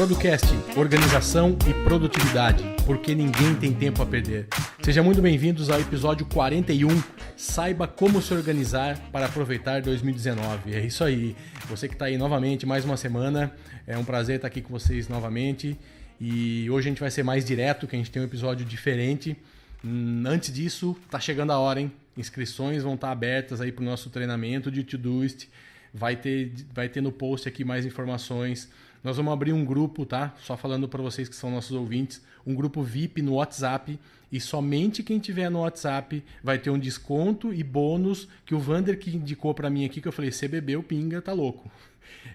Producast, organização e produtividade, porque ninguém tem tempo a perder. Sejam muito bem-vindos ao episódio 41, saiba como se organizar para aproveitar 2019. É isso aí, você que está aí novamente, mais uma semana, é um prazer estar aqui com vocês novamente. E hoje a gente vai ser mais direto, que a gente tem um episódio diferente. Antes disso, tá chegando a hora, hein? Inscrições vão estar abertas aí para o nosso treinamento de Todoist. Vai ter no post aqui mais informações. Nós vamos abrir um grupo, tá? Só falando para vocês que são nossos ouvintes, um grupo VIP no WhatsApp, e somente quem tiver no WhatsApp vai ter um desconto e bônus que o Vander que indicou para mim aqui, que eu falei, você bebeu, pinga, tá louco.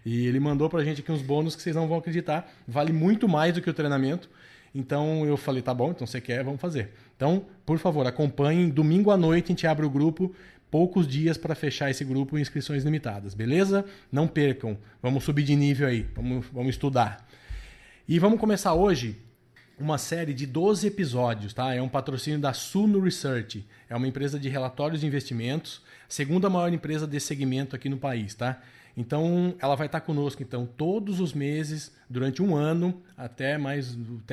E ele mandou pra gente aqui uns bônus que vocês não vão acreditar, vale muito mais do que o treinamento. Então eu falei, tá bom, então você quer, vamos fazer. Então, por favor, acompanhem, domingo à noite a gente abre o grupo, poucos dias para fechar esse grupo em inscrições limitadas, beleza? Não percam, vamos subir de nível aí, vamos estudar. E vamos começar hoje uma série de 12 episódios, tá? É um patrocínio da Suno Research, é uma empresa de relatórios de investimentos, segunda maior empresa desse segmento aqui no país, tá? Então, ela vai estar conosco todos os meses, durante um ano, até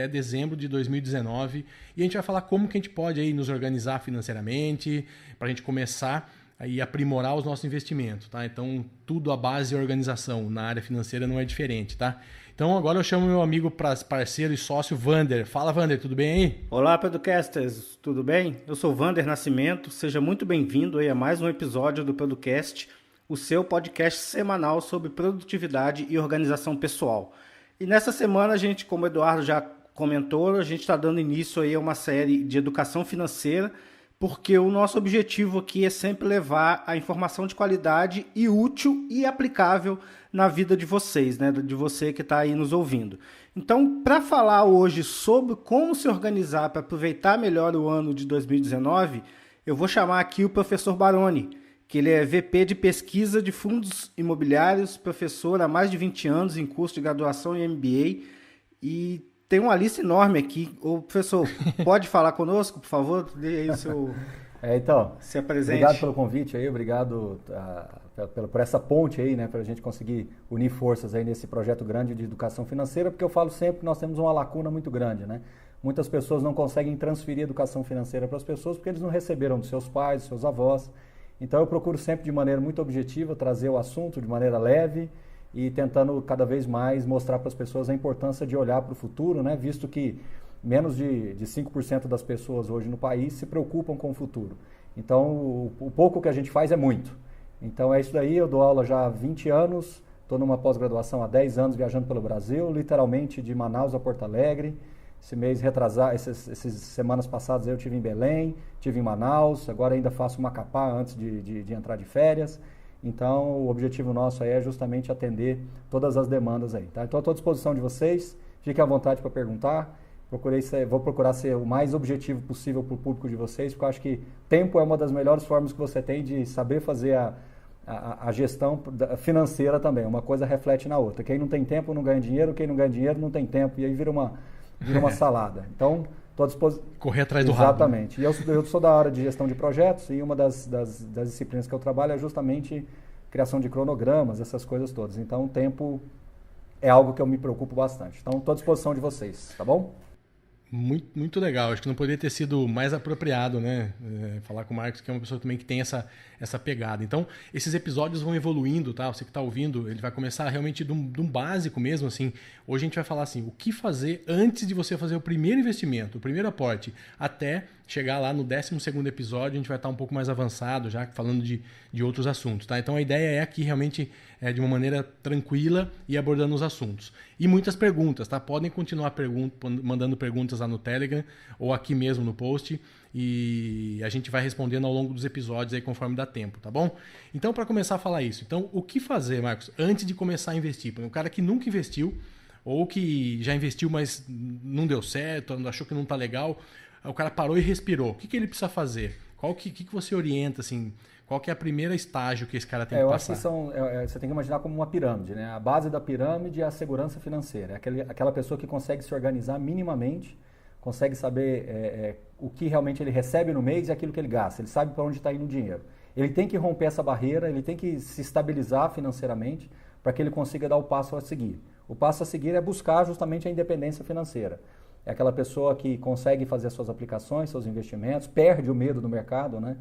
dezembro de 2019. E a gente vai falar como que a gente pode aí nos organizar financeiramente, para a gente começar a aprimorar os nossos investimentos. Tá? Então, tudo à base de organização. Na área financeira não é diferente. Tá? Então, agora eu chamo meu amigo parceiro e sócio, Vander. Fala, Vander, tudo bem aí? Olá, Producasters, tudo bem? Eu sou Vander Nascimento. Seja muito bem-vindo aí a mais um episódio do Producast, o seu podcast semanal sobre produtividade e organização pessoal. E nessa semana, a gente, como o Eduardo já comentou, a gente está dando início aí a uma série de educação financeira, porque o nosso objetivo aqui é sempre levar a informação de qualidade e útil e aplicável na vida de vocês, né? De você que está aí nos ouvindo. Então, para falar hoje sobre como se organizar para aproveitar melhor o ano de 2019, eu vou chamar aqui o professor Baroni, que ele é VP de Pesquisa de Fundos Imobiliários, professor há mais de 20 anos em curso de graduação em MBA, e tem uma lista enorme aqui. Ô, professor, pode falar conosco, por favor? Dê aí o seu... Se apresente. Obrigado pelo convite aí, obrigado por essa ponte aí, né, para a gente conseguir unir forças aí nesse projeto grande de educação financeira, porque eu falo sempre que nós temos uma lacuna muito grande, né? Muitas pessoas não conseguem transferir educação financeira para as pessoas porque eles não receberam dos seus pais, dos seus avós. Então eu procuro sempre de maneira muito objetiva trazer o assunto de maneira leve e tentando cada vez mais mostrar para as pessoas a importância de olhar para o futuro, né? Visto que menos de 5% das pessoas hoje no país se preocupam com o futuro. Então o pouco que a gente faz é muito. Então é isso daí, eu dou aula já há 20 anos, estou numa pós-graduação há 10 anos viajando pelo Brasil, literalmente de Manaus a Porto Alegre. Esse mês retrasado, essas semanas passadas eu estive em Belém, estive em Manaus, agora ainda faço Macapá antes de entrar de férias. Então, o objetivo nosso aí é justamente atender todas as demandas aí. Tá? Então, estou à disposição de vocês, fiquem à vontade para perguntar. Vou procurar ser o mais objetivo possível para o público de vocês, porque eu acho que tempo é uma das melhores formas que você tem de saber fazer a gestão financeira também. Uma coisa reflete na outra. Quem não tem tempo não ganha dinheiro, quem não ganha dinheiro não tem tempo. E aí vira uma salada. Então, estou à disposição. Correr atrás do rabo. Exatamente. E eu sou da área de gestão de projetos e uma das disciplinas que eu trabalho é justamente criação de cronogramas, essas coisas todas. Então, o tempo é algo que eu me preocupo bastante. Então, estou à disposição de vocês, tá bom? Muito, muito legal. Acho que não poderia ter sido mais apropriado, né? Falar com o Marcos, que é uma pessoa também que tem essa pegada. Então, esses episódios vão evoluindo, tá? Você que está ouvindo, ele vai começar realmente de um básico mesmo, assim. Hoje a gente vai falar assim, o que fazer antes de você fazer o primeiro investimento, o primeiro aporte, até chegar lá no 12º episódio, a gente vai estar um pouco mais avançado, já falando de outros assuntos, tá? Então, a ideia é aqui realmente de uma maneira tranquila e abordando os assuntos. E muitas perguntas, tá? Podem continuar mandando perguntas lá no Telegram ou aqui mesmo no post e a gente vai respondendo ao longo dos episódios aí conforme dá tempo, tá bom? Então, para começar a falar isso, então, o que fazer, Marcos, antes de começar a investir? Para um cara que nunca investiu ou que já investiu, mas não deu certo, achou que não tá legal, o cara parou e respirou. O que ele precisa fazer? O que você orienta, assim? Qual que é a primeira estágio que esse cara tem que passar? Eu acho que você tem que imaginar como uma pirâmide, né? A base da pirâmide é a segurança financeira. É aquela pessoa que consegue se organizar minimamente, consegue saber o que realmente ele recebe no mês e aquilo que ele gasta. Ele sabe para onde está indo o dinheiro. Ele tem que romper essa barreira, ele tem que se estabilizar financeiramente para que ele consiga dar o passo a seguir. O passo a seguir é buscar justamente a independência financeira. É aquela pessoa que consegue fazer suas aplicações, seus investimentos, perde o medo do mercado, né?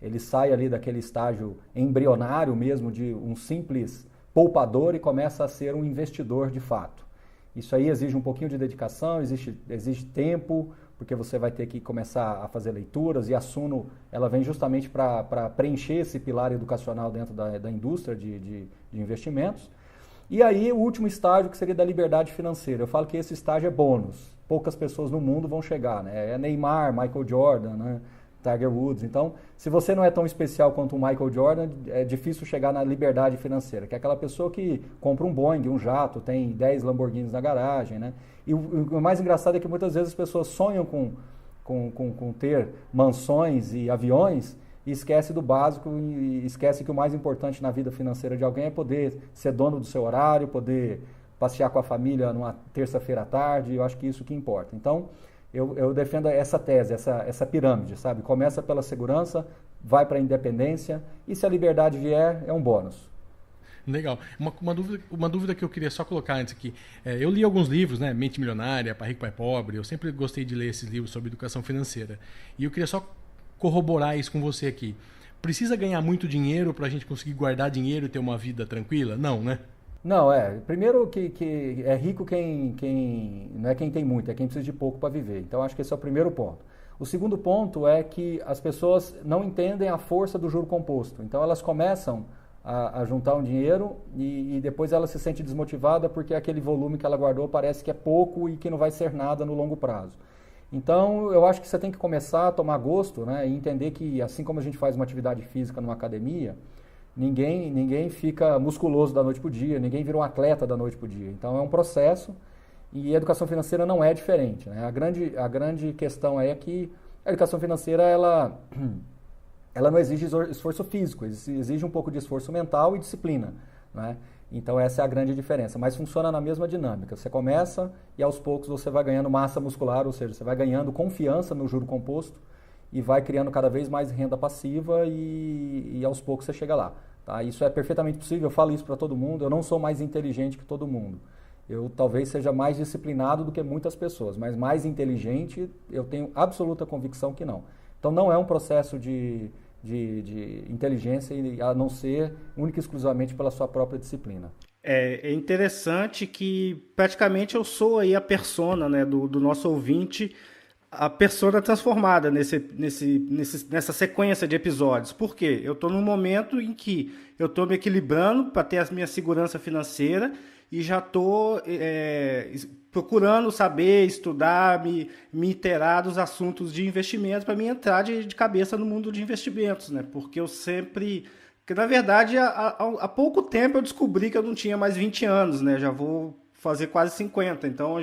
Ele sai ali daquele estágio embrionário mesmo de um simples poupador e começa a ser um investidor de fato. Isso aí exige um pouquinho de dedicação, exige tempo, porque você vai ter que começar a fazer leituras, e a Suno ela vem justamente para preencher esse pilar educacional dentro da indústria de investimentos. E aí o último estágio, que seria da liberdade financeira. Eu falo que esse estágio é bônus. Poucas pessoas no mundo vão chegar, né? É Neymar, Michael Jordan, né? Tiger Woods. Então, se você não é tão especial quanto o Michael Jordan, é difícil chegar na liberdade financeira, que é aquela pessoa que compra um Boeing, um jato, tem 10 Lamborghinis na garagem, né? E o mais engraçado é que muitas vezes as pessoas sonham com ter mansões e aviões e esquece do básico e esquece que o mais importante na vida financeira de alguém é poder ser dono do seu horário, poder passear com a família numa terça-feira à tarde. Eu acho que isso que importa. Então, eu defendo essa tese, essa pirâmide, sabe? Começa pela segurança, vai para a independência, e se a liberdade vier, é um bônus. Legal. Uma dúvida que eu queria só colocar antes aqui. Eu li alguns livros, né? Mente Milionária, Pai Rico, Pai Pobre. Eu sempre gostei de ler esses livros sobre educação financeira. E eu queria só corroborar isso com você aqui. Precisa ganhar muito dinheiro para a gente conseguir guardar dinheiro e ter uma vida tranquila? Não, né? Não, primeiro que é rico não é quem tem muito, é quem precisa de pouco para viver. Então, acho que esse é o primeiro ponto. O segundo ponto é que as pessoas não entendem a força do juro composto. Então, elas começam a juntar um dinheiro e depois ela se sente desmotivada porque aquele volume que ela guardou parece que é pouco e que não vai ser nada no longo prazo. Então, eu acho que você tem que começar a tomar gosto, né, e entender que, assim como a gente faz uma atividade física numa academia, ninguém fica musculoso da noite para o dia, ninguém vira um atleta da noite para o dia. Então é um processo, e a educação financeira não é diferente, né? A grande questão é que a educação financeira ela não exige esforço físico, exige um pouco de esforço mental e disciplina, né? Então essa é a grande diferença, mas funciona na mesma dinâmica. Você começa e aos poucos você vai ganhando massa muscular, ou seja, você vai ganhando confiança no juro composto, e vai criando cada vez mais renda passiva e aos poucos você chega lá. Tá? Isso é perfeitamente possível, eu falo isso para todo mundo. Eu não sou mais inteligente que todo mundo. Eu talvez seja mais disciplinado do que muitas pessoas, mas mais inteligente eu tenho absoluta convicção que não. Então não é um processo de inteligência, a não ser única e exclusivamente pela sua própria disciplina. É interessante que praticamente eu sou aí a persona, né, do nosso ouvinte, a persona transformada nessa sequência de episódios. Por quê? Eu estou num momento em que eu estou me equilibrando para ter a minha segurança financeira e já estou procurando saber, estudar, me inteirar dos assuntos de investimentos para me entrar de cabeça no mundo de investimentos, né? Porque eu sempre... Porque, na verdade, há pouco tempo eu descobri que eu não tinha mais 20 anos, né? Já vou fazer quase 50, então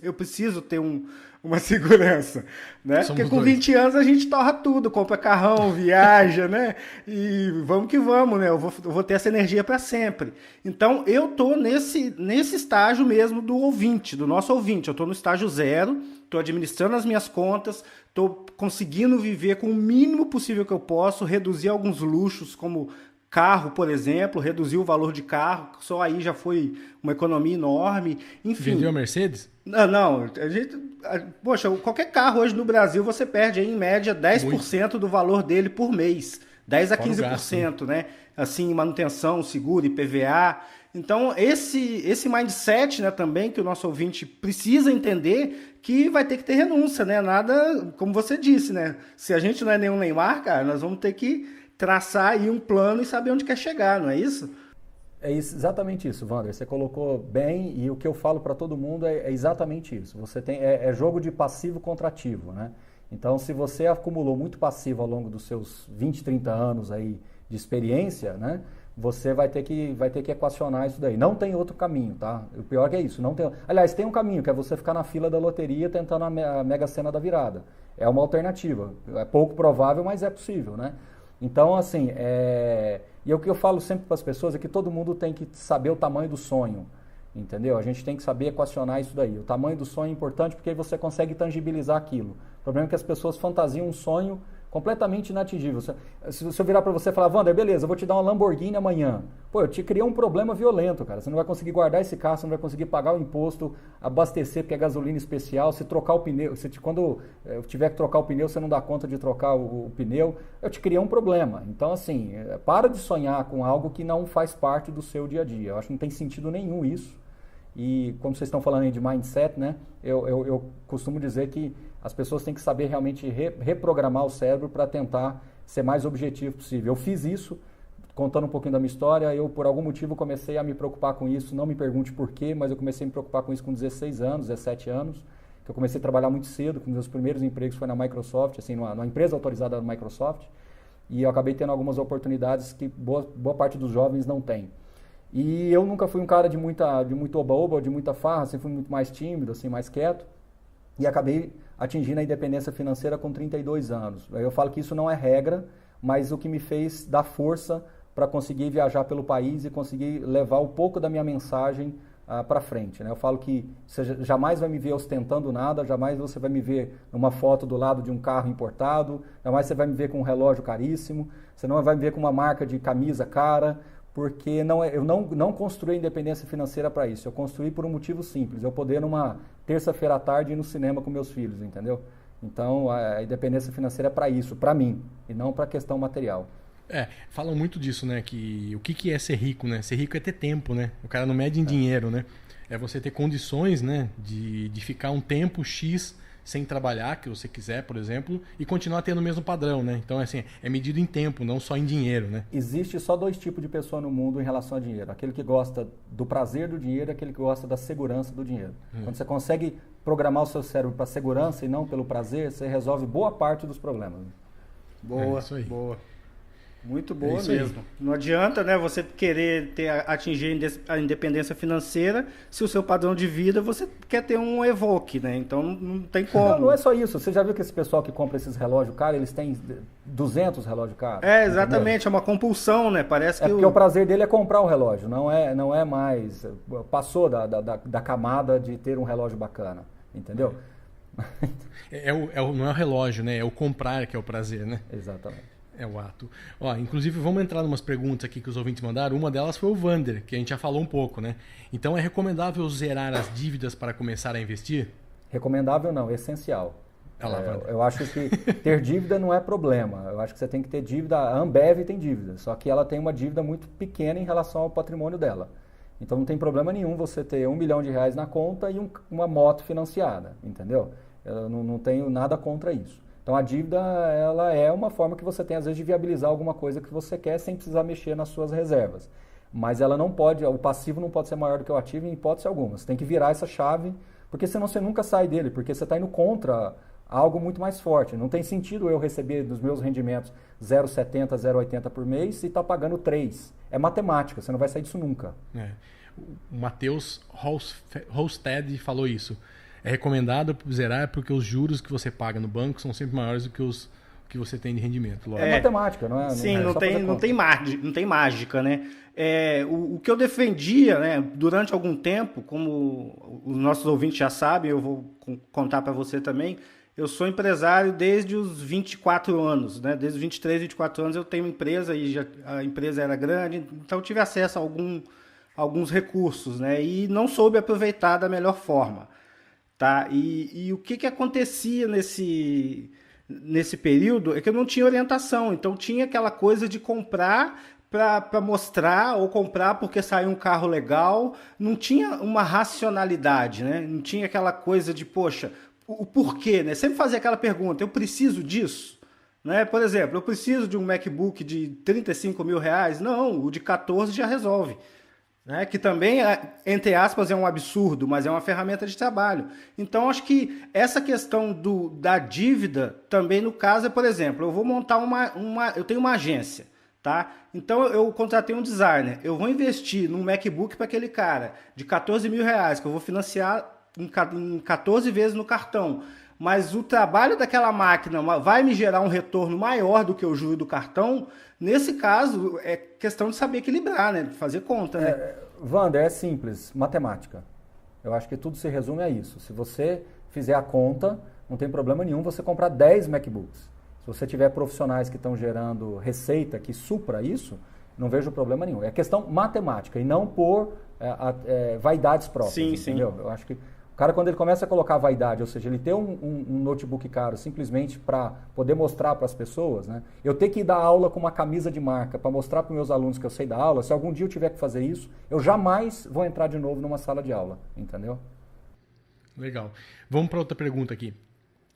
eu preciso ter uma segurança, né? Somos porque com dois. 20 anos a gente torra tudo, compra carrão, viaja, né? E vamos que vamos, né? Eu vou ter essa energia para sempre. Então eu tô nesse estágio mesmo do ouvinte, do nosso ouvinte. Eu tô no estágio 0, tô administrando as minhas contas, tô conseguindo viver com o mínimo possível que eu posso, reduzir alguns luxos como carro, por exemplo, reduzir o valor de carro, só aí já foi uma economia enorme. Enfim. Vendeu a Mercedes? Não, poxa, qualquer carro hoje no Brasil você perde aí, em média 10% do valor dele por mês. 10 a 15%, né? Assim, manutenção, seguro, IPVA. Então, esse mindset, né, também que o nosso ouvinte precisa entender, que vai ter que ter renúncia, né? Nada, como você disse, né? Se a gente não é nenhum Neymar, cara, nós vamos ter que traçar aí um plano e saber onde quer chegar, não é isso? É exatamente isso, Wander. Você colocou bem, e o que eu falo para todo mundo é exatamente isso. Você tem jogo de passivo contra ativo, né? Então, se você acumulou muito passivo ao longo dos seus 20, 30 anos aí de experiência, né? Você vai ter que equacionar isso daí. Não tem outro caminho, tá? O pior que é isso. Não tem... Aliás, tem um caminho, que é você ficar na fila da loteria tentando a Mega Sena da virada. É uma alternativa. É pouco provável, mas é possível, né? Então, assim, e o que eu falo sempre para as pessoas é que todo mundo tem que saber o tamanho do sonho, entendeu? A gente tem que saber equacionar isso daí. O tamanho do sonho é importante porque aí você consegue tangibilizar aquilo. O problema é que as pessoas fantasiam um sonho completamente inatingível. Se eu virar para você e falar, Wander, beleza, eu vou te dar uma Lamborghini amanhã. Pô, eu te criei um problema violento, cara. Você não vai conseguir guardar esse carro, você não vai conseguir pagar o imposto, abastecer porque é gasolina especial, se trocar o pneu, quando eu tiver que trocar o pneu, você não dá conta de trocar o pneu, eu te criei um problema. Então, assim, para de sonhar com algo que não faz parte do seu dia a dia. Eu acho que não tem sentido nenhum isso. E como vocês estão falando aí de mindset, né? Eu costumo dizer que as pessoas têm que saber realmente reprogramar o cérebro para tentar ser mais objetivo possível. Eu fiz isso, contando um pouquinho da minha história, eu por algum motivo comecei a me preocupar com isso, não me pergunte por quê, mas eu comecei a me preocupar com isso com 16 anos, 17 anos, que eu comecei a trabalhar muito cedo, com meus primeiros empregos foi na Microsoft, assim, numa empresa autorizada da Microsoft, e eu acabei tendo algumas oportunidades que boa parte dos jovens não tem. E eu nunca fui um cara de muito oba-oba, de muita farra, sempre fui muito mais tímido, assim, mais quieto, e acabei atingindo a independência financeira com 32 anos. Eu falo que isso não é regra, mas o que me fez dar força para conseguir viajar pelo país e conseguir levar um pouco da minha mensagem para frente. Né? Eu falo que você jamais vai me ver ostentando nada, jamais você vai me ver numa foto do lado de um carro importado, jamais você vai me ver com um relógio caríssimo, você não vai me ver com uma marca de camisa cara, porque eu não construí a independência financeira para isso. Eu construí por um motivo simples, eu poder numa terça-feira à tarde ir no cinema com meus filhos, entendeu? Então a independência financeira é para isso, para mim, e não para a questão material. Falam muito disso, né? Que o que é ser rico, né? Ser rico é ter tempo, né? O cara não mede em dinheiro, né? É você ter condições, né? De ficar um tempo X sem trabalhar, que você quiser, por exemplo, e continuar tendo o mesmo padrão, né? Então, assim, é medido em tempo, não só em dinheiro, né? Existe só 2 tipos de pessoa no mundo em relação a dinheiro. Aquele que gosta do prazer do dinheiro e aquele que gosta da segurança do dinheiro. Quando você consegue programar o seu cérebro para segurança e não pelo prazer, você resolve boa parte dos problemas. Boa, boa. Muito boa mesmo. Não adianta, né, você querer atingir a independência financeira se o seu padrão de vida você quer ter um Evoque, né? Então não tem como. Não é só isso. Você já viu que esse pessoal que compra esses relógios caros, eles têm 200 relógios caros? Exatamente. Entendeu? É uma compulsão, né? Parece que porque o prazer dele é comprar o relógio, não é mais... Passou da camada de ter um relógio bacana, entendeu? Não é o relógio, né? É o comprar que é o prazer, né? Exatamente. É o ato. Inclusive, vamos entrar em umas perguntas aqui que os ouvintes mandaram. Uma delas foi o Wander, que a gente já falou um pouco, né? Então, é recomendável zerar as dívidas para começar a investir? Recomendável não, essencial. Eu acho que ter dívida não é problema. Eu acho que você tem que ter dívida. A Ambev tem dívida, só que ela tem uma dívida muito pequena em relação ao patrimônio dela. Então, não tem problema nenhum você ter R$1 milhão na conta e uma moto financiada, entendeu? Eu não tenho nada contra isso. Então a dívida, ela é uma forma que você tem às vezes de viabilizar alguma coisa que você quer sem precisar mexer nas suas reservas. Mas ela não pode, o passivo não pode ser maior do que o ativo em hipótese alguma. Você tem que virar essa chave, porque senão você nunca sai dele, porque você está indo contra algo muito mais forte. Não tem sentido eu receber dos meus rendimentos 0,70, 0,80 por mês e estar pagando 3. É matemática, você não vai sair disso nunca. O Matheus Holstead falou isso. É recomendado zerar porque os juros que você paga no banco são sempre maiores do que os que você tem de rendimento. Lógico. É matemática, não é? Sim, não tem mágica, né? O que eu defendia, né, durante algum tempo, como os nossos ouvintes já sabem, eu vou contar para você também, eu sou empresário desde os 24 anos, né? Desde os 23, 24 anos eu tenho empresa e a empresa era grande, então eu tive acesso a alguns recursos, né? E não soube aproveitar da melhor forma. Tá? E o que acontecia nesse período é que eu não tinha orientação, então tinha aquela coisa de comprar para mostrar ou comprar porque saiu um carro legal, não tinha uma racionalidade, né? Não tinha aquela coisa de, poxa, o porquê, né? Sempre fazia aquela pergunta, eu preciso disso? Né? Por exemplo, eu preciso de um MacBook de R$35 mil? Não, o de 14 já resolve. Né, que também, entre aspas, é um absurdo, mas é uma ferramenta de trabalho. Então, acho que essa questão da dívida, também no caso, por exemplo, eu vou montar eu tenho uma agência, tá? Então, eu contratei um designer, eu vou investir num MacBook para aquele cara de R$14 mil, que eu vou financiar em 14 vezes no cartão. Mas o trabalho daquela máquina vai me gerar um retorno maior do que o juro do cartão. Nesse caso, é questão de saber equilibrar, né? De fazer conta, né? Wander, é simples, matemática. Eu acho que tudo se resume a isso. Se você fizer a conta, não tem problema nenhum você comprar 10 MacBooks. Se você tiver profissionais que estão gerando receita que supra isso, não vejo problema nenhum. É questão matemática e não por vaidades próprias, entendeu? Sim. Eu acho que o cara, quando ele começa a colocar vaidade, ou seja, ele ter um notebook caro simplesmente para poder mostrar para as pessoas, né? Eu ter que dar aula com uma camisa de marca para mostrar para os meus alunos que eu sei dar aula, se algum dia eu tiver que fazer isso, eu jamais vou entrar de novo numa sala de aula, entendeu? Legal. Vamos para outra pergunta aqui.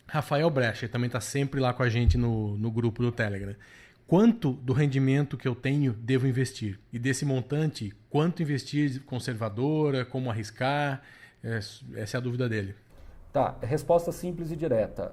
Rafael Brecha também está sempre lá com a gente no grupo do Telegram. Quanto do rendimento que eu tenho devo investir? E desse montante, quanto investir conservadora, como arriscar? Essa é a dúvida dele. Tá, resposta simples e direta.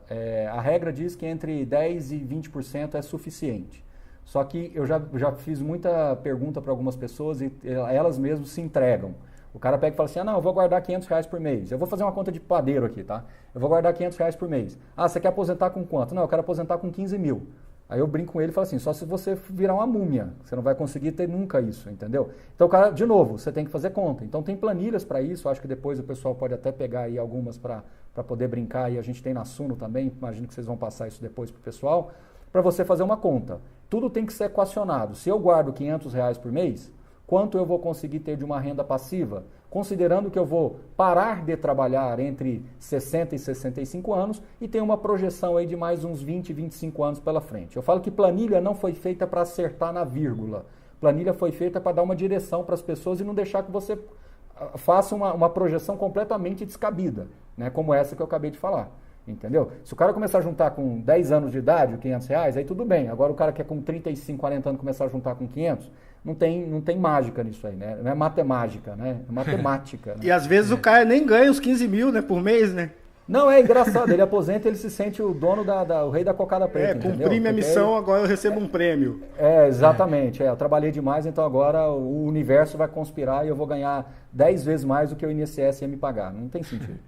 A regra diz que entre 10% e 20% é suficiente. Só que eu já fiz muita pergunta para algumas pessoas e elas mesmas se entregam. O cara pega e fala assim, não, eu vou guardar R$500 por mês. Eu vou fazer uma conta de padeiro aqui, tá? Eu vou guardar R$500 por mês. Ah, você quer aposentar com quanto? Não, eu quero aposentar com 15 mil. Aí eu brinco com ele e falo assim, só se você virar uma múmia, você não vai conseguir ter nunca isso, entendeu? Então, cara, de novo, você tem que fazer conta. Então, tem planilhas para isso, acho que depois o pessoal pode até pegar aí algumas para poder brincar, e a gente tem na Suno também, imagino que vocês vão passar isso depois para o pessoal, para você fazer uma conta. Tudo tem que ser equacionado. Se eu guardo R$500 por mês, quanto eu vou conseguir ter de uma renda passiva? Considerando que eu vou parar de trabalhar entre 60 e 65 anos e tem uma projeção aí de mais uns 20, 25 anos pela frente. Eu falo que planilha não foi feita para acertar na vírgula. Planilha foi feita para dar uma direção para as pessoas e não deixar que você faça uma projeção completamente descabida, né? Como essa que eu acabei de falar. Entendeu? Se o cara começar a juntar com 10 anos de idade, R$500, aí tudo bem. Agora o cara que é com 35, 40 anos começar a juntar com 500, não tem mágica nisso aí, né? Não é matemática, né? É matemática. Né? E às vezes o cara nem ganha os 15 mil, né, por mês, né? Não, é engraçado. Ele aposenta e ele se sente o dono o rei da cocada preta, entendeu? Cumpri minha missão, agora eu recebo um prêmio. Exatamente. Eu trabalhei demais, então agora o universo vai conspirar e eu vou ganhar 10 vezes mais do que o INSS ia me pagar. Não tem sentido.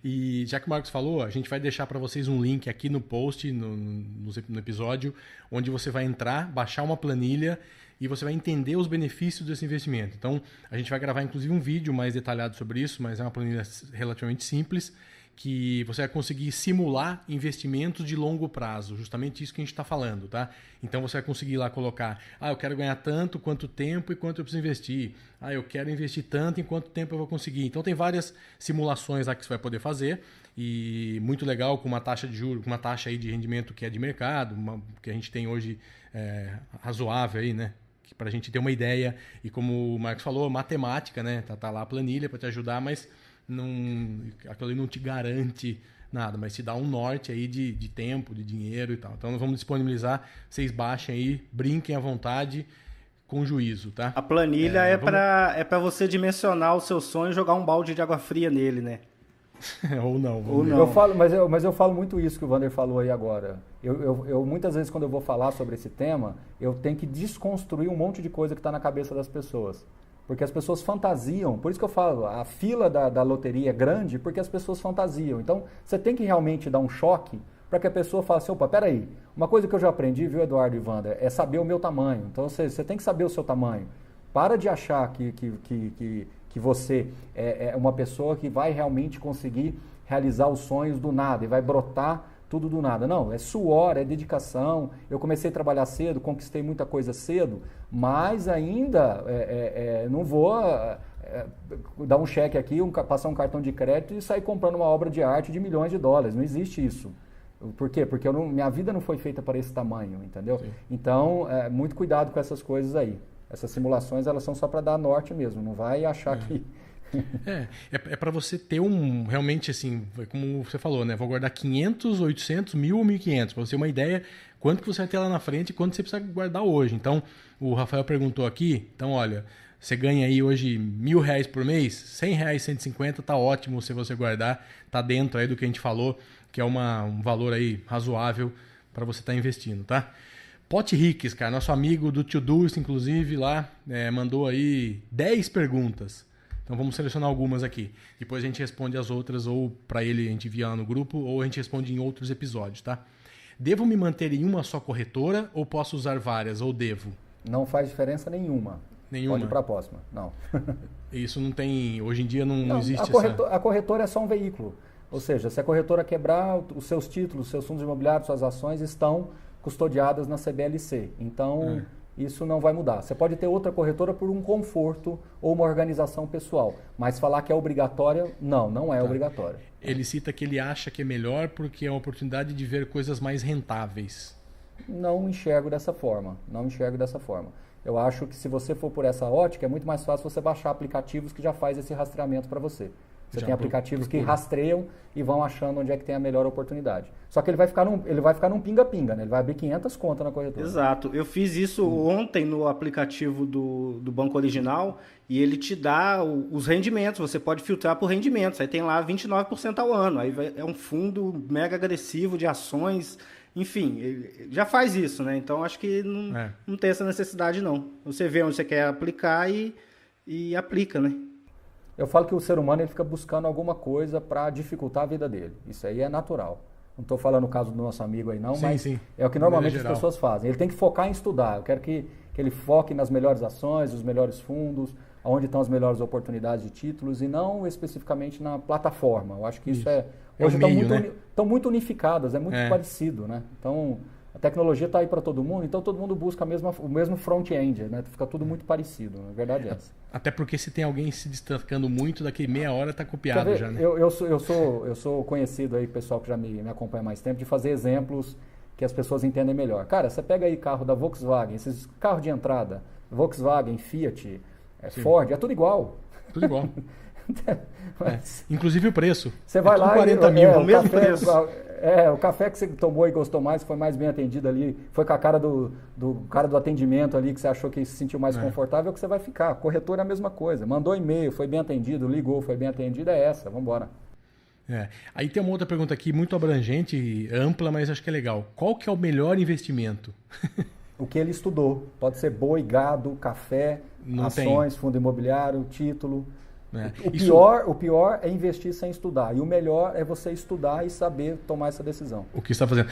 E já que o Marcos falou, a gente vai deixar para vocês um link aqui no post, no episódio, onde você vai entrar, baixar uma planilha e você vai entender os benefícios desse investimento. Então, a gente vai gravar inclusive um vídeo mais detalhado sobre isso, mas é uma planilha relativamente simples, que você vai conseguir simular investimentos de longo prazo, justamente isso que a gente está falando, tá? Então você vai conseguir lá colocar, eu quero ganhar tanto, quanto tempo e quanto eu preciso investir. Eu quero investir tanto, em quanto tempo eu vou conseguir. Então tem várias simulações lá que você vai poder fazer e muito legal com uma taxa de juros, com uma taxa aí de rendimento que é de mercado, que a gente tem hoje razoável aí, né? Para a gente ter uma ideia e como o Marcos falou, matemática, né? Tá lá a planilha para te ajudar, mas aquilo ali não te garante nada, mas te dá um norte aí de tempo, de dinheiro e tal. Então nós vamos disponibilizar, vocês baixem aí, brinquem à vontade, com juízo, tá? A planilha é para você dimensionar o seu sonho e jogar um balde de água fria nele, né? Ou não. Mas eu falo muito isso que o Wander falou aí agora. Eu muitas vezes quando eu vou falar sobre esse tema, eu tenho que desconstruir um monte de coisa que está na cabeça das pessoas. Porque as pessoas fantasiam, por isso que eu falo, a fila da loteria é grande porque as pessoas fantasiam. Então, você tem que realmente dar um choque para que a pessoa fale assim, opa, peraí, uma coisa que eu já aprendi, viu, Eduardo e Wander, é saber o meu tamanho. Então, você tem que saber o seu tamanho. Para de achar que você é uma pessoa que vai realmente conseguir realizar os sonhos do nada e vai brotar tudo do nada. Não, é suor, é dedicação. Eu comecei a trabalhar cedo, conquistei muita coisa cedo, mas ainda não vou dar um cheque aqui, passar um cartão de crédito e sair comprando uma obra de arte de milhões de dólares. Não existe isso. Por quê? Porque minha vida não foi feita para esse tamanho, entendeu? Sim. Então, muito cuidado com essas coisas aí. Essas simulações, elas são só para dar norte mesmo. Não vai achar que... É para você ter realmente assim, como você falou, né? Vou guardar 500, 800, 1.000 ou 1.500, para você ter uma ideia quanto que você vai ter lá na frente e quanto você precisa guardar hoje. Então, o Rafael perguntou aqui, então olha, você ganha aí hoje R$1.000 por mês, R$100, 150, tá ótimo se você guardar, tá dentro aí do que a gente falou, que é um valor aí razoável para você estar investindo, tá? Pote Ricks, cara, nosso amigo do To-Doist, inclusive, lá, mandou aí 10 perguntas. Então vamos selecionar algumas aqui. Depois a gente responde as outras, ou para ele a gente envia lá no grupo, ou a gente responde em outros episódios, tá? Devo me manter em uma só corretora, ou posso usar várias, ou devo? Não faz diferença nenhuma. Nenhuma? Pode ir para a próxima, não. Isso não tem... Hoje em dia não existe a corretora é só um veículo. Ou seja, se a corretora quebrar, os seus títulos, seus fundos imobiliários, suas ações estão custodiadas na CBLC. Então, isso não vai mudar. Você pode ter outra corretora por um conforto ou uma organização pessoal, mas falar que é obrigatória, não é obrigatória. Ele cita que ele acha que é melhor porque é uma oportunidade de ver coisas mais rentáveis. Não enxergo dessa forma. Eu acho que se você for por essa ótica, é muito mais fácil você baixar aplicativos que já faz esse rastreamento para você. Você tem aplicativos que rastreiam e vão achando onde é que tem a melhor oportunidade. Só que ele vai ficar num pinga-pinga, né? Ele vai abrir 500 contas na corretora. Exato. Eu fiz isso ontem no aplicativo do Banco Original e ele te dá os rendimentos. Você pode filtrar por rendimentos. Aí tem lá 29% ao ano. Aí é um fundo mega agressivo de ações. Enfim, ele já faz isso, né? Então, acho que não tem essa necessidade, não. Você vê onde você quer aplicar e aplica, né? Eu falo que o ser humano ele fica buscando alguma coisa para dificultar a vida dele. Isso aí é natural. Não estou falando o caso do nosso amigo aí não, mas é o que normalmente as pessoas fazem. Ele tem que focar em estudar. Eu quero que ele foque nas melhores ações, os melhores fundos, onde estão as melhores oportunidades de títulos e não especificamente na plataforma. Eu acho que isso hoje estão muito unificadas, é muito parecido, né? Então, a tecnologia está aí para todo mundo, então todo mundo busca o mesmo front-end, né? Fica tudo muito parecido, na verdade é essa. Até porque se tem alguém se destacando muito, daqui meia hora está copiado já, né? Eu sou conhecido aí, pessoal que já me acompanha há mais tempo, de fazer exemplos que as pessoas entendem melhor. Cara, você pega aí carro da Volkswagen, esses carros de entrada, Volkswagen, Fiat, Ford, é tudo igual. Tudo igual. Inclusive o preço. Você vai lá 40 mil, o mesmo preço. O café que você tomou e gostou mais, foi mais bem atendido ali, foi com a cara do cara do atendimento ali, que você achou que se sentiu mais confortável, que você vai ficar. Corretor é a mesma coisa. Mandou e-mail, foi bem atendido, ligou, foi bem atendido, é essa, vamos embora. Aí tem uma outra pergunta aqui, muito abrangente, ampla, mas acho que é legal. Qual que é o melhor investimento? O que ele estudou. Pode ser boi, gado, café, ações, fundo imobiliário, título. O pior é investir sem estudar. E o melhor é você estudar e saber tomar essa decisão. O que você está fazendo.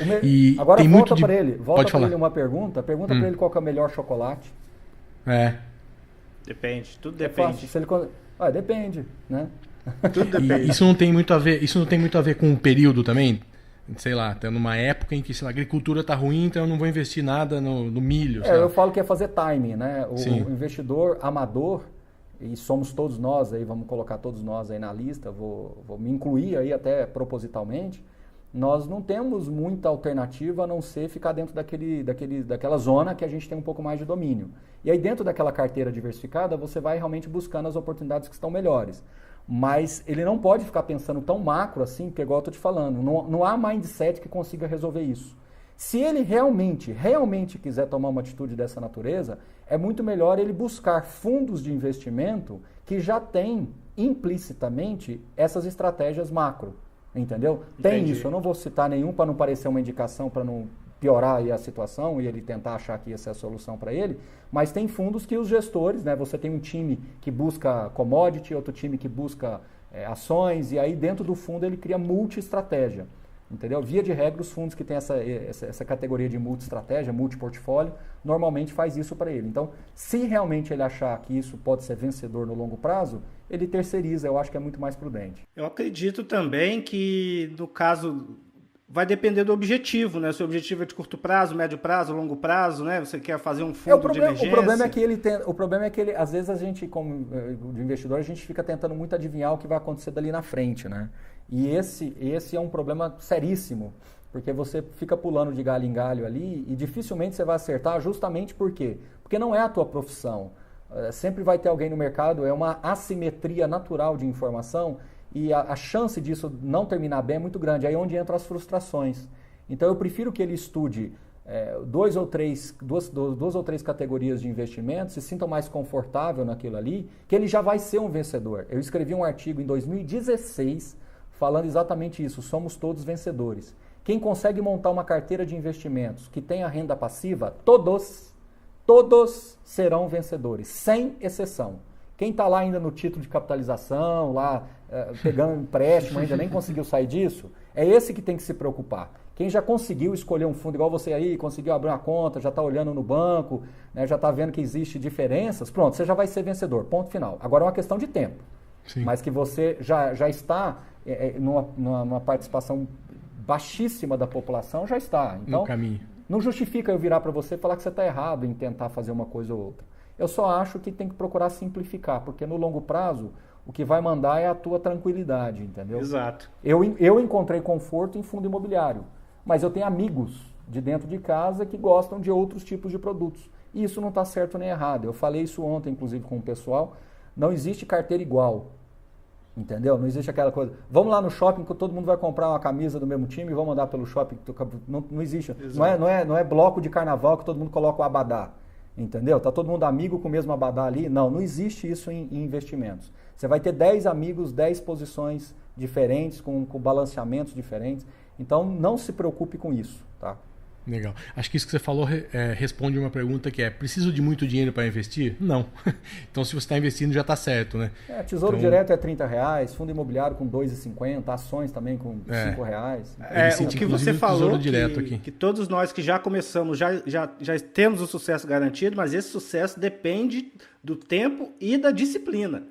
Agora tem volta para ele. Volta para ele uma pergunta. Pergunta para ele qual que é o melhor chocolate. Depende. Tudo depende. Depende, né? Tudo depende. Isso não tem muito a ver com o período também? Sei lá, tá numa época em que a agricultura está ruim, então eu não vou investir nada no milho. Eu falo que é fazer timing, né? O investidor amador, e somos todos nós aí, vamos colocar todos nós aí na lista, vou me incluir aí até propositalmente, nós não temos muita alternativa a não ser ficar dentro daquela zona que a gente tem um pouco mais de domínio. E aí dentro daquela carteira diversificada, você vai realmente buscando as oportunidades que estão melhores. Mas ele não pode ficar pensando tão macro assim, porque igual eu estou te falando, não há mindset que consiga resolver isso. Se ele realmente quiser tomar uma atitude dessa natureza, é muito melhor ele buscar fundos de investimento que já têm implicitamente essas estratégias macro, entendeu? Tem isso, eu não vou citar nenhum para não parecer uma indicação, para não piorar aí a situação e ele tentar achar que essa é a solução para ele, mas tem fundos que os gestores, né, você tem um time que busca commodity, outro time que busca ações, e aí dentro do fundo ele cria multi-estratégia, entendeu? Via de regra, os fundos que tem essa categoria de multi-estratégia, multi-portfólio, normalmente faz isso para ele. Então, se realmente ele achar que isso pode ser vencedor no longo prazo, ele terceiriza, eu acho que é muito mais prudente. Eu acredito também que, no caso, vai depender do objetivo, né? Se o objetivo é de curto prazo, médio prazo, longo prazo, né? Você quer fazer um fundo de emergência. O problema é que às vezes a gente, como de investidor, a gente fica tentando muito adivinhar o que vai acontecer dali na frente, né? E esse é um problema seríssimo, porque você fica pulando de galho em galho ali e dificilmente você vai acertar, justamente por quê? Porque não é a tua profissão. Sempre vai ter alguém no mercado, é uma assimetria natural de informação e a chance disso não terminar bem é muito grande. Aí é onde entram as frustrações. Então eu prefiro que ele estude duas ou três categorias de investimentos, se sinta mais confortável naquilo ali, que ele já vai ser um vencedor. Eu escrevi um artigo em 2016 falando exatamente isso, somos todos vencedores. Quem consegue montar uma carteira de investimentos que tenha renda passiva, todos serão vencedores, sem exceção. Quem está lá ainda no título de capitalização, lá pegando empréstimo, ainda nem conseguiu sair disso, é esse que tem que se preocupar. Quem já conseguiu escolher um fundo igual você aí, conseguiu abrir uma conta, já está olhando no banco, né, já está vendo que existe diferenças, pronto, você já vai ser vencedor, ponto final. Agora é uma questão de tempo. Sim. Mas que você já está numa participação baixíssima da população, já está. Então, no caminho. Não justifica eu virar para você e falar que você está errado em tentar fazer uma coisa ou outra. Eu só acho que tem que procurar simplificar, porque no longo prazo o que vai mandar é a tua tranquilidade, entendeu? Exato. Eu encontrei conforto em fundo imobiliário, mas eu tenho amigos de dentro de casa que gostam de outros tipos de produtos. E isso não está certo nem errado. Eu falei isso ontem, inclusive, com o pessoal. Não existe carteira igual. Entendeu? Não existe aquela coisa. Vamos lá no shopping que todo mundo vai comprar uma camisa do mesmo time e vamos andar pelo shopping. Não existe. Não é bloco de carnaval que todo mundo coloca o abadá. Entendeu? Tá todo mundo amigo com o mesmo abadá ali. Não existe isso em investimentos. Você vai ter 10 amigos, 10 posições diferentes, com balanceamentos diferentes. Então, não se preocupe com isso, tá? Legal. Acho que isso que você falou responde uma pergunta que é: preciso de muito dinheiro para investir? Não. Então, se você está investindo, já está certo, né? Tesouro direto é R$30, fundo imobiliário com R$2,50, ações também com R$5. O que você falou, que todos nós que já começamos, já temos o sucesso garantido, mas esse sucesso depende do tempo e da disciplina,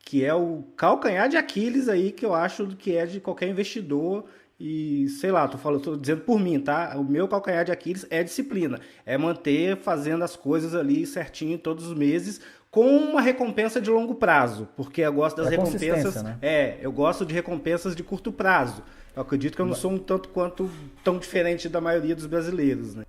que é o calcanhar de Aquiles aí, que eu acho que é de qualquer investidor. E sei lá, tô dizendo por mim, tá? O meu calcanhar de Aquiles é disciplina, é manter fazendo as coisas ali certinho todos os meses, com uma recompensa de longo prazo, porque eu gosto das recompensas, né? Eu gosto de recompensas de curto prazo. Eu acredito que eu não sou um tanto quanto tão diferente da maioria dos brasileiros, né?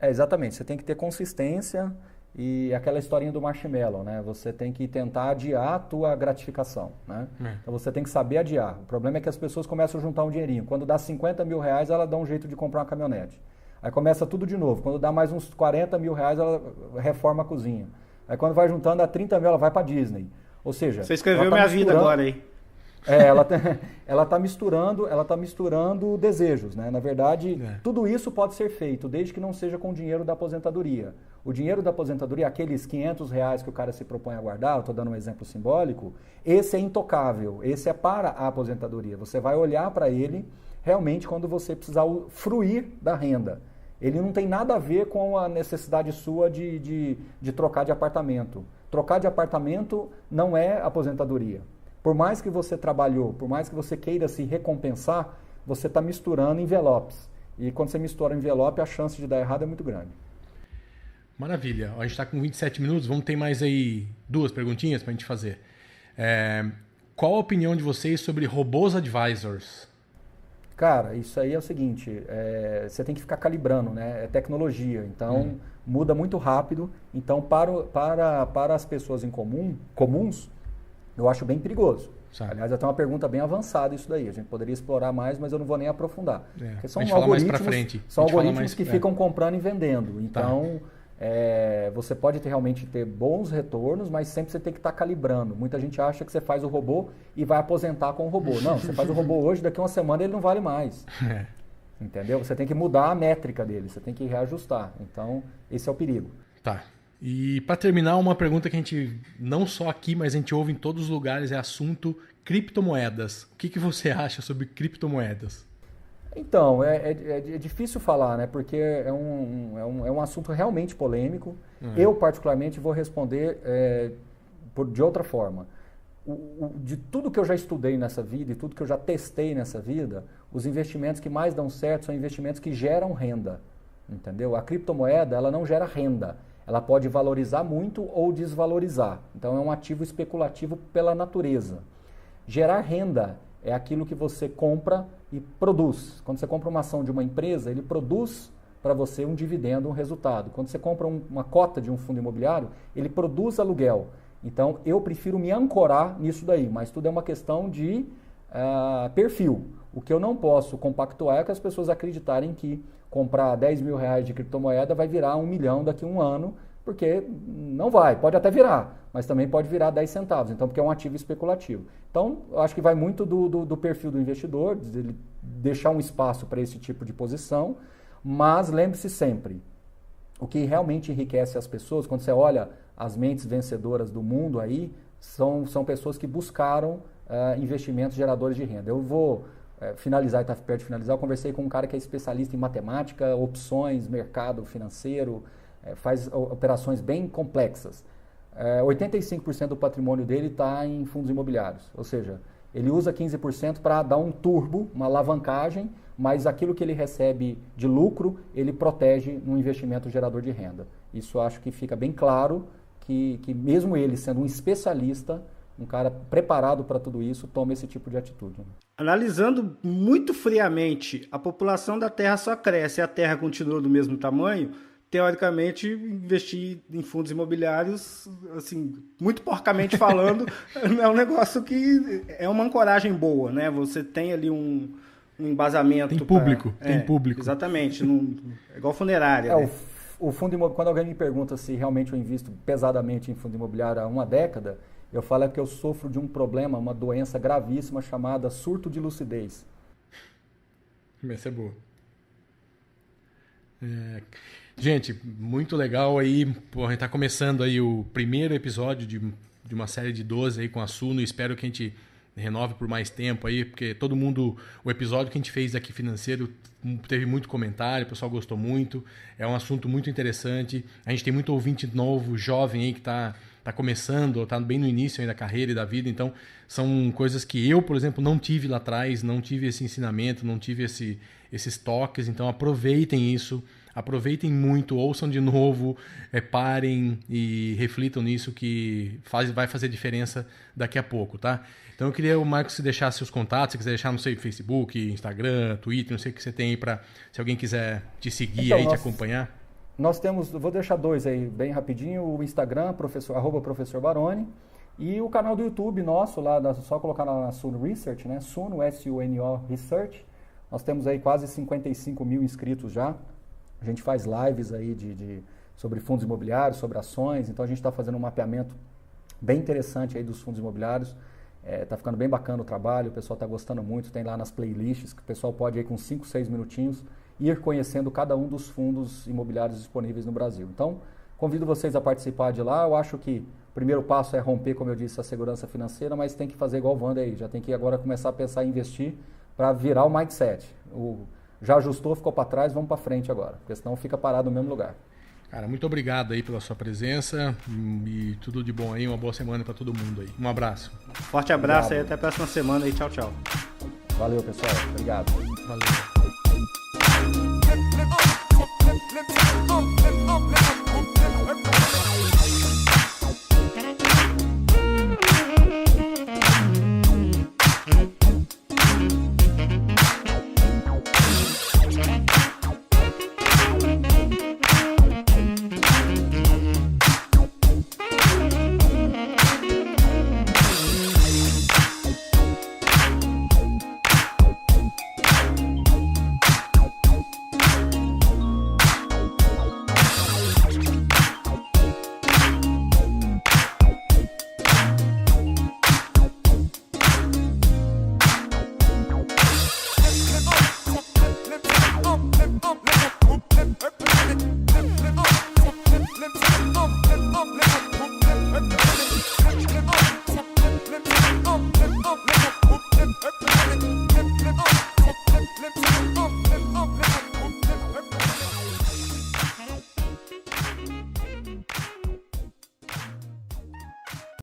Exatamente, você tem que ter consistência. E aquela historinha do marshmallow, né? Você tem que tentar adiar a tua gratificação, né? Então você tem que saber adiar. O problema é que as pessoas começam a juntar um dinheirinho. Quando dá 50 mil reais, ela dá um jeito de comprar uma caminhonete. Aí começa tudo de novo. Quando dá mais uns 40 mil reais, ela reforma a cozinha. Aí quando vai juntando, dá 30 mil, ela vai para Disney. Ou seja... Você escreveu minha vida agora aí. Ela tá misturando desejos, né? Na verdade, tudo isso pode ser feito, desde que não seja com o dinheiro da aposentadoria. O dinheiro da aposentadoria, aqueles R$500 que o cara se propõe a guardar, eu estou dando um exemplo simbólico, esse é intocável, esse é para a aposentadoria. Você vai olhar para ele realmente quando você precisar fruir da renda. Ele não tem nada a ver com a necessidade sua de trocar de apartamento. Trocar de apartamento não é aposentadoria. Por mais que você trabalhou, por mais que você queira se recompensar, você está misturando envelopes. E quando você mistura envelope, a chance de dar errado é muito grande. Maravilha. A gente está com 27 minutos, vamos ter mais aí 2 perguntinhas para a gente fazer. Qual a opinião de vocês sobre robôs advisors? Cara, isso aí é o seguinte, você tem que ficar calibrando, né? É tecnologia, então muda muito rápido. Então, para as pessoas comuns, eu acho bem perigoso. Certo. Aliás, até uma pergunta bem avançada isso daí. A gente poderia explorar mais, mas eu não vou nem aprofundar. Porque são algoritmos que ficam comprando e vendendo. Então, você pode realmente ter bons retornos, mas sempre você tem que estar calibrando. Muita gente acha que você faz o robô e vai aposentar com o robô. Não, você faz o robô hoje, daqui a uma semana ele não vale mais. Entendeu? Você tem que mudar a métrica dele, você tem que reajustar. Então, esse é o perigo. Tá. E para terminar, uma pergunta que a gente, não só aqui, mas a gente ouve em todos os lugares, é assunto criptomoedas. O que você acha sobre criptomoedas? Então, é difícil falar, né? Porque é um assunto realmente polêmico. Eu, particularmente, vou responder de outra forma. De tudo que eu já estudei nessa vida e tudo que eu já testei nessa vida, os investimentos que mais dão certo são investimentos que geram renda. Entendeu? A criptomoeda, ela não gera renda. Ela pode valorizar muito ou desvalorizar. Então, é um ativo especulativo pela natureza. Gerar renda é aquilo que você compra e produz. Quando você compra uma ação de uma empresa, ele produz para você um dividendo, um resultado. Quando você compra uma cota de um fundo imobiliário, ele produz aluguel. Então, eu prefiro me ancorar nisso daí, mas tudo é uma questão de perfil. O que eu não posso compactuar é que as pessoas acreditarem que comprar 10 mil reais de criptomoeda vai virar 1 milhão daqui a um ano, porque não vai, pode até virar, mas também pode virar 10 centavos, então porque é um ativo especulativo. Então, eu acho que vai muito do perfil do investidor, de ele deixar um espaço para esse tipo de posição, mas lembre-se sempre, o que realmente enriquece as pessoas, quando você olha as mentes vencedoras do mundo aí, são pessoas que buscaram investimentos geradores de renda. Eu vou finalizar, está perto de finalizar, eu conversei com um cara que é especialista em matemática, opções, mercado financeiro, faz operações bem complexas. 85% do patrimônio dele está em fundos imobiliários, ou seja, ele usa 15% para dar um turbo, uma alavancagem, mas aquilo que ele recebe de lucro, ele protege no investimento gerador de renda. Isso acho que fica bem claro que mesmo ele sendo um especialista, um cara preparado para tudo isso, toma esse tipo de atitude. Analisando muito friamente, a população da Terra só cresce e a Terra continua do mesmo tamanho, teoricamente, investir em fundos imobiliários, assim, muito porcamente falando, é um negócio que é uma ancoragem boa, né? Você tem ali um embasamento. Tem público, tem público. Exatamente, é igual funerária. Né? O fundo imobiliário, quando alguém me pergunta se realmente eu invisto pesadamente em fundo imobiliário há uma década, eu falo que eu sofro de um problema, uma doença gravíssima chamada surto de lucidez. Essa é boa. Gente, muito legal aí. Pô, a gente tá começando aí o primeiro episódio de uma série de 12 aí com a Suno. Espero que a gente renove por mais tempo aí, porque todo mundo, o episódio que a gente fez aqui financeiro teve muito comentário, o pessoal gostou muito, é um assunto muito interessante, a gente tem muito ouvinte novo, jovem aí que tá começando, tá bem no início aí da carreira e da vida, então são coisas que eu, por exemplo, não tive lá atrás, não tive esse ensinamento, não tive esses toques, então aproveitem isso, aproveitem muito, ouçam de novo, parem e reflitam nisso que vai fazer diferença daqui a pouco, tá? Então eu queria o Marcos se deixasse os contatos, se quiser deixar, não sei, Facebook, Instagram, Twitter, não sei o que você tem aí para se alguém quiser te seguir então, aí, te acompanhar. Nós temos, vou deixar dois aí bem rapidinho, o Instagram, @professor Baroni, e o canal do YouTube nosso, lá, só colocar na Suno Research, né? Suno, SUNO Research. Nós temos aí quase 55 mil inscritos já. A gente faz lives aí sobre fundos imobiliários, sobre ações, então a gente está fazendo um mapeamento bem interessante aí dos fundos imobiliários. Tá ficando bem bacana o trabalho, o pessoal está gostando muito, tem lá nas playlists que o pessoal pode aí com 5, 6 minutinhos ir conhecendo cada um dos fundos imobiliários disponíveis no Brasil. Então, convido vocês a participar de lá. Eu acho que o primeiro passo é romper, como eu disse, a segurança financeira, mas tem que fazer igual o Wander aí, já tem que agora começar a pensar em investir para virar o mindset. Já ajustou, ficou para trás, vamos para frente agora, porque senão fica parado no mesmo lugar. Cara, muito obrigado aí pela sua presença e tudo de bom aí, uma boa semana para todo mundo aí. Um abraço. Forte abraço. Obrigado. Aí, até a próxima semana aí, tchau, tchau. Valeu, pessoal. Obrigado. Valeu.